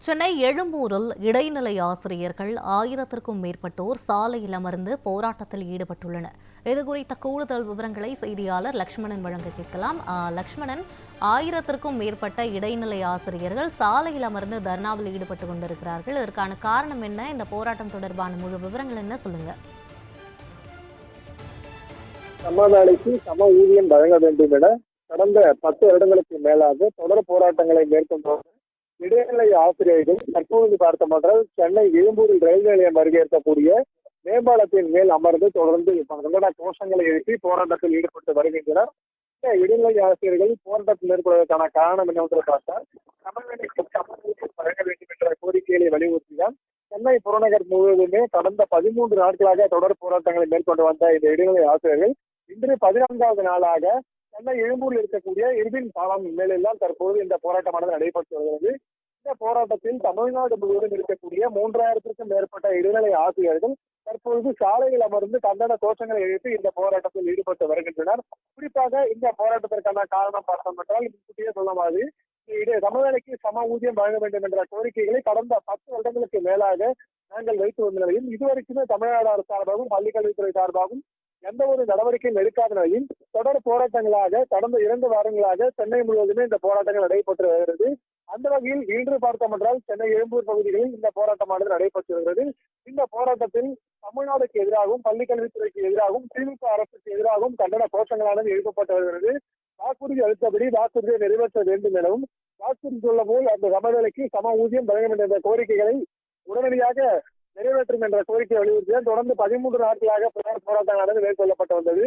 சென்னை எழும்பூரில் இடைநிலை ஆசிரியர்கள் 1000க்கும் மேற்பட்டோர் சாலையில் அமர்ந்து போராட்டத்தில் ஈடுபட்டுள்ளனர். இதுகுறித்த கூடுதல் விவரங்களை செய்தியாளர் லக்ஷ்மணன் வழங்க கேட்கலாம். லக்ஷ்மணன், 1000க்கும் மேற்பட்ட இடைநிலை ஆசிரியர்கள் சாலையில் அமர்ந்து தர்ணாவில் ஈடுபட்டு கொண்டிருக்கிறார்கள். இதற்கான காரணம் என்ன? இந்த போராட்டம் தொடர்பான முழு விவரங்கள் என்ன? சொல்லுங்க. சமவேளைக்கு சம ஊதியம் வழங்க வேண்டும் என கடந்த 10 வருடங்களுக்கு மேலாக தொடர் போராட்டங்களை மேற்கொண்டோம். இடைநிலை ஆசிரியர்கள் தற்போது பார்த்தமென்றால் சென்னை எழும்பூரில் ரயில் நிலையம் அருகே இருக்கக்கூடிய மேம்பாலத்தின் மேல் அமர்ந்து தொடர்ந்து கோஷங்களை எழுப்பி போராட்டத்தில் ஈடுபட்டு வருகின்றனர். இந்த இடைநிலை ஆசிரியர்கள் போராட்டத்தில் மேற்கொள்வதற்கான காரணம் என்னவென்று பார்த்தால் சமவேளைக்கு சம ஊதியம் வழங்க வேண்டும் என்ற கோரிக்கைகளை வலியுறுத்திதான் சென்னை புறநகர் முழுவதுமே கடந்த 13 நாட்களாக தொடர் போராட்டங்களை மேற்கொண்டு வந்த இந்த இடைநிலை ஆசிரியர்கள் இன்று 14வது நாளாக சென்னை எழும்பூரில் இருக்கக்கூடிய இர்வின் பாலம் மேலெல்லாம் தற்போது இந்த போராட்டமானது நடைபெற்று வருகிறது. இந்த போராட்டத்தில் தமிழ்நாடு முழுவதும் இருக்கக்கூடிய 3000க்கும் மேற்பட்ட இடைநிலை ஆசிரியர்கள் தற்பொழுது சாலையில் அமர்ந்து கண்டன கோஷங்களை எழுப்பி இந்த போராட்டத்தில் ஈடுபட்டு வருகின்றனர். குறிப்பாக இந்த போராட்டத்திற்கான காரணம் பார்த்தோம் என்றால் முன்கூட்டியே சொன்ன மாதிரி சமவேளைக்கு சம ஊதியம் வழங்க வேண்டும் என்ற கோரிக்கைகளை கடந்த 10 வருடங்களுக்கு மேலாக நாங்கள் வைத்து வந்த நிலையில் இதுவரைக்குமே தமிழ்நாடு அரசு சார்பாகவும் பள்ளிக்கல்வித்துறை சார்பாகவும் எந்த ஒரு நடவடிக்கையும் எடுக்காத நிலையில் தொடர் போராட்டங்களாக கடந்த 2 வாரங்களாக சென்னை முழுவதுமே இந்த போராட்டங்கள் நடைபெற்று வருகிறது. அந்த வகையில் இன்று பார்த்தோம் என்றால் சென்னை எழும்பூர் பகுதிகளில் இந்த போராட்டமானது நடைபெற்று வருகிறது. இந்த போராட்டத்தில் தமிழ்நாடுக்கு எதிராகவும் பள்ளிக்கல்வித்துறைக்கு எதிராகவும் திமுக அரசுக்கு எதிராகவும் கண்டன கோஷங்களானது எழுப்பப்பட்டு வருகிறது. வாக்குறுதி அளித்தபடி வாக்குறுதியை நிறைவேற்ற வேண்டும் எனவும் வாக்குறுதி சொல்ல போல் அந்த சமவேளைக்கு சம ஊதியம் வழங்க வேண்டும் என்ற கோரிக்கைகளை உடனடியாக நிறைவேற்றும் என்ற கோரிக்கை வலியுறுத்தியால் தொடர்ந்து 13 நாட்களாக போராட்டமானது மேற்கொள்ளப்பட்டு வந்தது.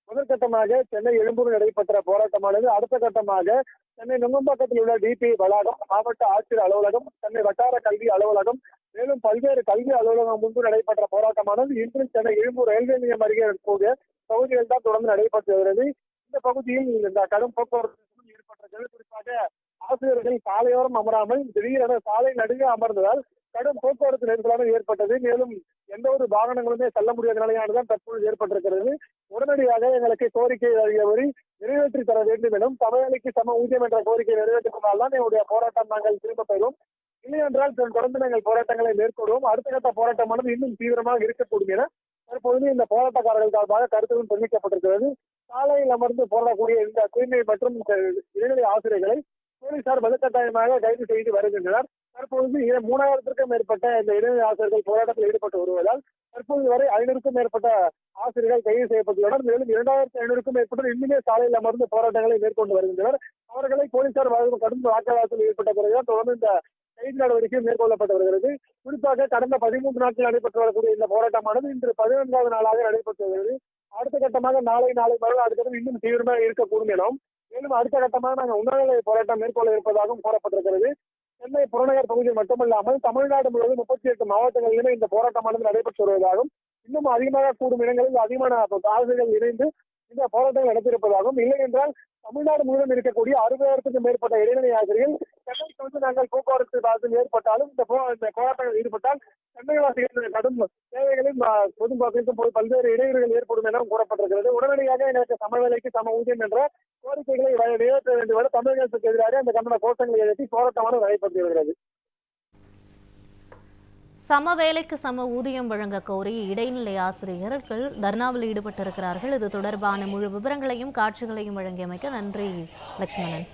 முதற்கட்டமாக சென்னை எழும்பூரில் நடைபெற்ற போராட்டமானது அடுத்த கட்டமாக சென்னை நுங்கம்பாக்கத்தில் உள்ள டிபி வளாகம், மாவட்ட ஆட்சியர் அலுவலகம், சென்னை வட்டார கல்வி அலுவலகம், மேலும் பல்வேறு கல்வி அலுவலகம் முன்பு நடைபெற்ற போராட்டமானது இன்று சென்னை எழும்பூர் ரயில்வே நிலையம் அருகே இருக்கக்கூடிய பகுதிகள் தான் தொடர்ந்து நடைபெற்று வருகிறது. இந்த பகுதியில் இந்த கடும் போக்குவரத்து ஏற்பட்டது. குறிப்பாக ஆசிரியர்கள் சாலையோரம் அமராமல் திடீரென சாலை நடுவே அமர்ந்ததால் கடும் போக்குவரத்து நெரிசலானது ஏற்பட்டது. மேலும் எந்த ஒரு வாகனங்களுமே செல்ல முடியாத நிலையானதான் தற்போது ஏற்பட்டிருக்கிறது. உடனடியாக எங்களுக்கு கோரிக்கை வழங்கியபடி நிறைவேற்றி தர வேண்டும் எனும் சமவேளைக்கு சம ஊதியம் என்ற கோரிக்கை நிறைவேற்றினால்தான் எங்களுடைய போராட்டம் நாங்கள் திரும்ப பெறுவோம். இல்லை என்றால் தொடர்ந்து நாங்கள் போராட்டங்களை மேற்கொள்வோம். அடுத்த கட்ட போராட்டமானது இன்னும் தீவிரமாக இருக்கக்கூடும் என தற்போது இந்த போராட்டக்காரர்கள் சார்பாக கருத்துகள் தெரிவிக்கப்பட்டிருக்கிறது. சாலையில் அமர்ந்து போராடக்கூடிய இந்த தூய்மை மற்றும் இடைநிலை ஆசிரியர்களை போலீசார் வலுக்கட்டாயமாக கைது செய்து வருகின்றனர். தற்பொழுது 3000க்கும் மேற்பட்ட இந்த இடைநிலை ஆசிரியர்கள் போராட்டத்தில் ஈடுபட்டு வருவதால் தற்போது வரை 500க்கும் மேற்பட்ட ஆசிரியர்கள் கைது செய்யப்பட்டுள்ளனர். மேலும் 2500க்கும் மேற்பட்ட இன்னுமே சாலையில் அமர்ந்து போராட்டங்களை மேற்கொண்டு வருகின்றனர். அவர்களை போலீசார் கடும் வாக்குவாதத்தில் ஈடுபட்ட பிறகுதான் தொடர்ந்து இந்த கைது நடவடிக்கை மேற்கொள்ளப்பட்டு வருகிறது. குறிப்பாக கடந்த 13 நாட்கள் நடைபெற்று வரக்கூடிய இந்த போராட்டமானது இன்று 14வது நாளாக நடைபெற்று வருகிறது. அடுத்த கட்டமாக நாளை மறுநாள் அடுத்தது இன்னும் தீவிரமாக இருக்கக்கூடும் எனவும் மேலும் அடுத்த கட்டமாக நாங்கள் உண்ணாநிலை போராட்டம் மேற்கொள்ள இருப்பதாகவும் கூறப்பட்டிருக்கிறது. சென்னை புறநகர் பகுதியில் மட்டுமல்லாமல் தமிழ்நாடு முழுவதும் 38 மாவட்டங்களிலுமே இந்த போராட்டமானது நடைபெற்று வருவதாகவும் இன்னும் அதிகமாக கூடும் இடங்களில் அதிகமான ஆசிரியர்கள் இணைந்து இந்த போராட்டங்கள் நடத்தியிருப்பதாகவும் இல்லை என்றால் தமிழ்நாடு முழுவதும் இருக்கக்கூடிய 60,000க்கும் மேற்பட்ட இடைநிலை ஆசிரியர்கள் சென்னைக்கு வந்து நாங்கள் போக்குவரத்து பாதிப்பில் ஏற்பட்டாலும் இந்த போராட்டங்கள் ஈடுபட்டால் சென்னை வாசிகள் கடும் தேவைகளில் பொதுமக்களுக்கும் பல்வேறு இடையூறுகள் ஏற்படும் எனவும் கூறப்பட்டிருக்கிறது. உடனடியாக எங்களுக்கு சமவேளைக்கு சம ஊதியம் என்ற கோரிக்கைகளை நிறைவேற்ற வேண்டும் என தமிழகத்துக்கு எதிராக இந்த கண்டன கோஷங்களை எழுப்பி போராட்டமானது நடைபெற்று வருகிறது. சம வேலைக்கு சம ஊதியம் வழங்க கோரி இடைநிலை ஆசிரியர்கள் தர்ணாவில் ஈடுபட்டிருக்கிறார்கள். இது தொடர்பான முழு விவரங்களையும் காட்சிகளையும் வழங்கியமைக்க நன்றி லக்ஷ்மணன்.